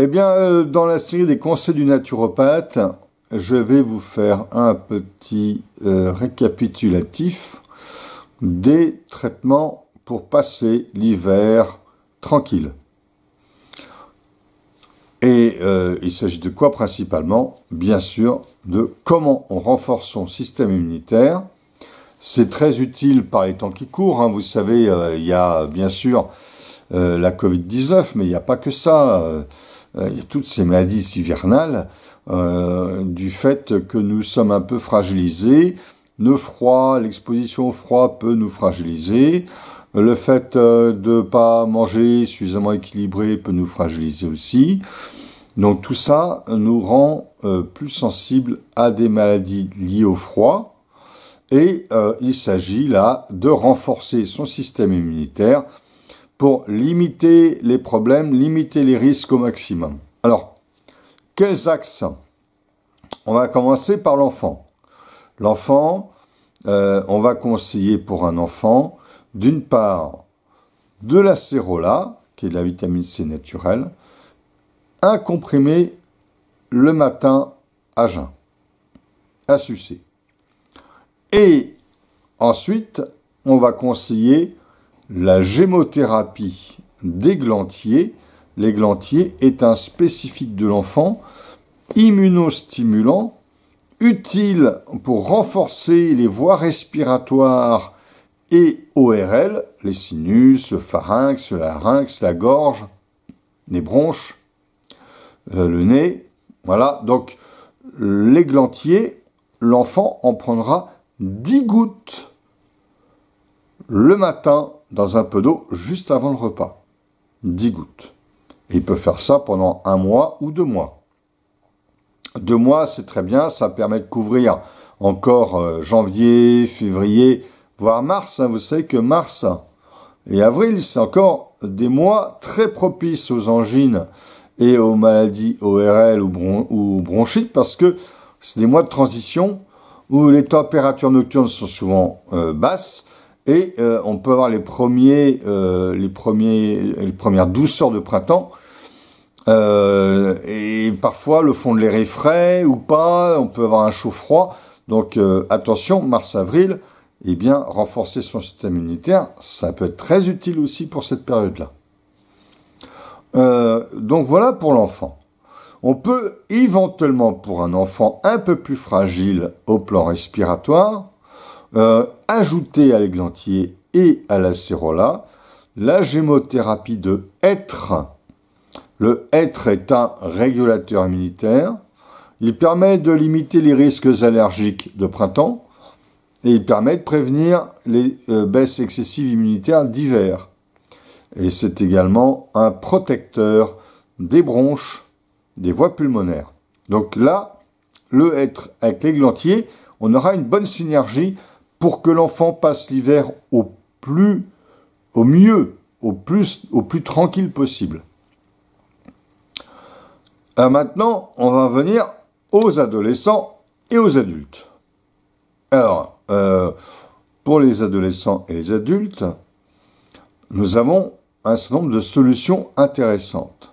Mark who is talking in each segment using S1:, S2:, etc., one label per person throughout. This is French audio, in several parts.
S1: Eh bien, dans la série des conseils du naturopathe, je vais vous faire un petit récapitulatif des traitements pour passer l'hiver tranquille. Et il s'agit de quoi principalement? Bien sûr, de comment on renforce son système immunitaire. C'est très utile par les temps qui courent, hein. Vous savez, il y a bien sûr la Covid-19, mais il n'y a pas que ça. Il y a toutes ces maladies hivernales du fait que nous sommes un peu fragilisés. Le froid, l'exposition au froid peut nous fragiliser. Le fait de ne pas manger suffisamment équilibré peut nous fragiliser aussi. Donc tout ça nous rend plus sensibles à des maladies liées au froid. Et il s'agit là de renforcer son système immunitaire pour limiter les problèmes, limiter les risques au maximum. Alors, quels axes? On va commencer par l'enfant. L'enfant, on va conseiller pour un enfant, d'une part, de l'acérola, qui est de la vitamine C naturelle, un comprimé le matin à jeun, à sucer. Et ensuite, on va conseiller la gémothérapie d'églantier. L'églantier est un spécifique de l'enfant, immunostimulant, utile pour renforcer les voies respiratoires et ORL, les sinus, le pharynx, le larynx, la gorge, les bronches, le nez. Voilà, donc l'églantier, l'enfant en prendra 10 gouttes le matin dans un peu d'eau juste avant le repas. 10 gouttes. Et il peut faire ça pendant 1 mois ou 2 mois. 2 mois, c'est très bien, ça permet de couvrir encore janvier, février, voire mars. Vous savez que mars et avril, c'est encore des mois très propices aux angines et aux maladies ORL ou bronchites, parce que c'est des mois de transition où les températures nocturnes sont souvent basses et on peut avoir les premières douceurs de printemps et parfois le fond de l'air est frais ou pas, on peut avoir un chaud-froid. Donc attention, mars-avril, eh bien renforcer son système immunitaire, ça peut être très utile aussi pour cette période-là. Donc voilà pour l'enfant. On peut éventuellement, pour un enfant un peu plus fragile au plan respiratoire, ajouter à l'églantier et à l'acérola la gémothérapie de hêtre. Le hêtre est un régulateur immunitaire. Il permet de limiter les risques allergiques de printemps et il permet de prévenir les baisses excessives immunitaires d'hiver. Et c'est également un protecteur des bronches, des voies pulmonaires. Donc là, le hêtre avec l'églantier, on aura une bonne synergie pour que l'enfant passe l'hiver au mieux, au plus tranquille possible. Maintenant, on va venir aux adolescents et aux adultes. Alors, pour les adolescents et les adultes, nous avons un certain nombre de solutions intéressantes.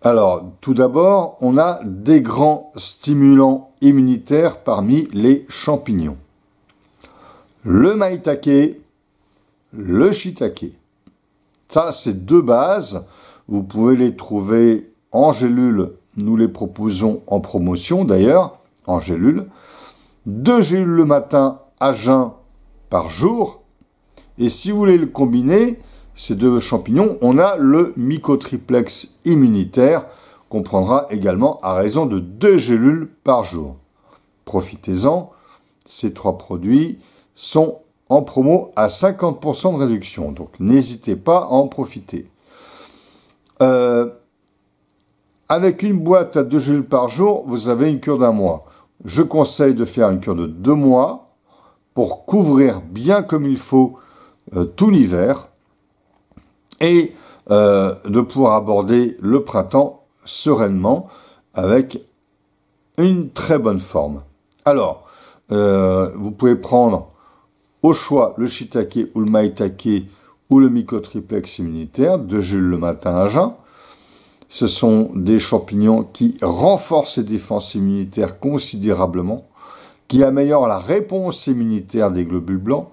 S1: Alors, tout d'abord, on a des grands stimulants immunitaires parmi les champignons. Le maïtake, le shiitake. Ça, c'est 2 bases. Vous pouvez les trouver en gélule. Nous les proposons en promotion, d'ailleurs, en gélule. 2 gélules le matin à jeun par jour. Et si vous voulez le combiner, ces 2 champignons, on a le mycotriplex immunitaire qu'on prendra également à raison de 2 gélules par jour. Profitez-en, ces 3 produits sont en promo à 50% de réduction, donc n'hésitez pas à en profiter. Avec une boîte à 2 gélules par jour, vous avez une cure d'1 mois. Je conseille de faire une cure de 2 mois pour couvrir bien comme il faut tout l'hiver et de pouvoir aborder le printemps sereinement avec une très bonne forme. Alors, vous pouvez prendre au choix le shiitake ou le maïtake ou le mycotriplex immunitaire, 2 gélules le matin à jeun. Ce sont des champignons qui renforcent les défenses immunitaires considérablement, qui améliorent la réponse immunitaire des globules blancs,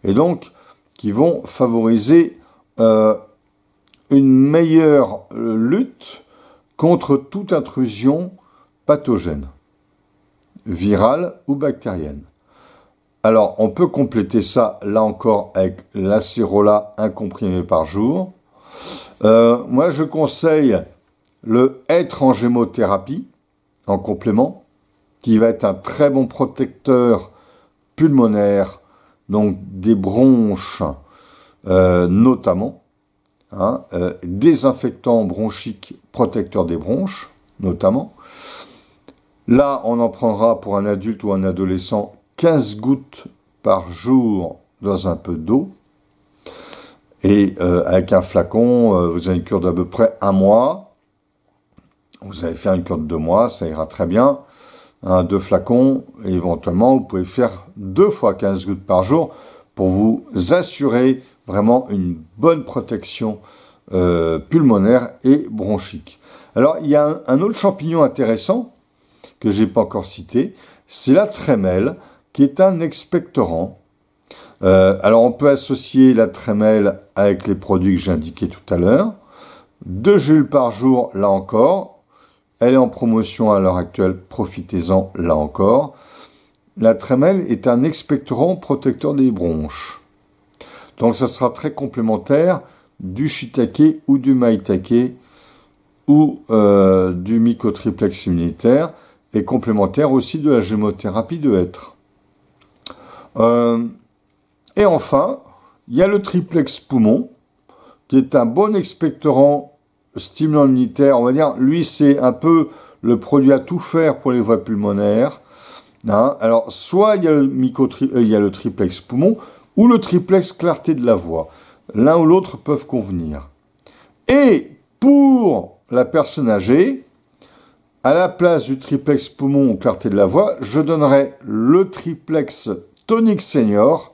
S1: et donc qui vont favoriser une meilleure lutte contre toute intrusion pathogène, virale ou bactérienne. Alors, on peut compléter ça, là encore, avec l'acérola 1 comprimé par jour. Moi, je conseille le hêtre en gémothérapie, en complément, qui va être un très bon protecteur pulmonaire, donc des bronches notamment, désinfectant bronchique, protecteur des bronches notamment. Là, on en prendra pour un adulte ou un adolescent 15 gouttes par jour dans un peu d'eau. Et avec un flacon, vous avez une cure d'à peu près 1 mois. Vous allez faire une cure de 2 mois, ça ira très bien. 2 flacons, et éventuellement, vous pouvez faire 2 fois 15 gouttes par jour pour vous assurer vraiment une bonne protection pulmonaire et bronchique. Alors, il y a un autre champignon intéressant que je n'ai pas encore cité, c'est la trémelle, qui est un expectorant. Alors, on peut associer la trémelle avec les produits que j'ai indiqués tout à l'heure. 2 gélules par jour, là encore. Elle est en promotion à l'heure actuelle, profitez-en, là encore. La trémelle est un expectorant protecteur des bronches. Donc, ça sera très complémentaire du shiitake ou du maïtake ou du mycotriplex immunitaire, et complémentaire aussi de la gémothérapie de hêtre. Et enfin, il y a le triplex poumon, qui est un bon expectorant stimulant immunitaire. On va dire, lui, c'est un peu le produit à tout faire pour les voies pulmonaires. Alors, soit il y a le triplex poumon, ou le triplex clarté de la voix. L'un ou l'autre peuvent convenir. Et pour la personne âgée, à la place du triplex poumon ou clarté de la voix, je donnerai le triplex tonique senior,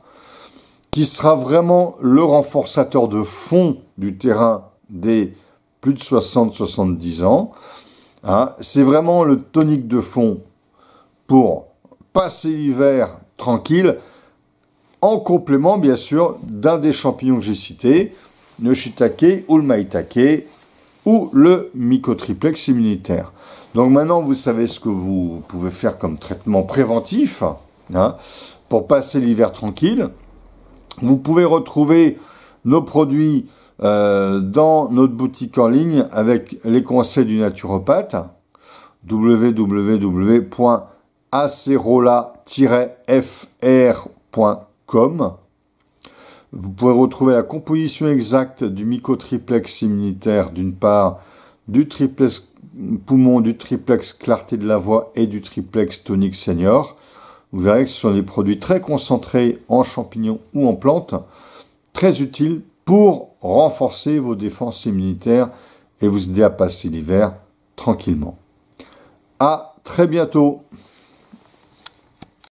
S1: qui sera vraiment le renforçateur de fond du terrain des plus de 60-70 ans. C'est vraiment le tonique de fond pour passer l'hiver tranquille, en complément, bien sûr, d'un des champignons que j'ai cités, le shiitake ou le maïtake ou le mycotriplex immunitaire. Donc maintenant, vous savez ce que vous pouvez faire comme traitement préventif pour passer l'hiver tranquille. Vous pouvez retrouver nos produits dans notre boutique en ligne avec les conseils du naturopathe, www.acerola-fr.com. Vous pouvez retrouver la composition exacte du mycotriplex immunitaire, d'une part, du triplex poumon, du triplex clarté de la voix et du triplex tonique senior. Vous verrez que ce sont des produits très concentrés en champignons ou en plantes, très utiles pour renforcer vos défenses immunitaires et vous aider à passer l'hiver tranquillement. À très bientôt!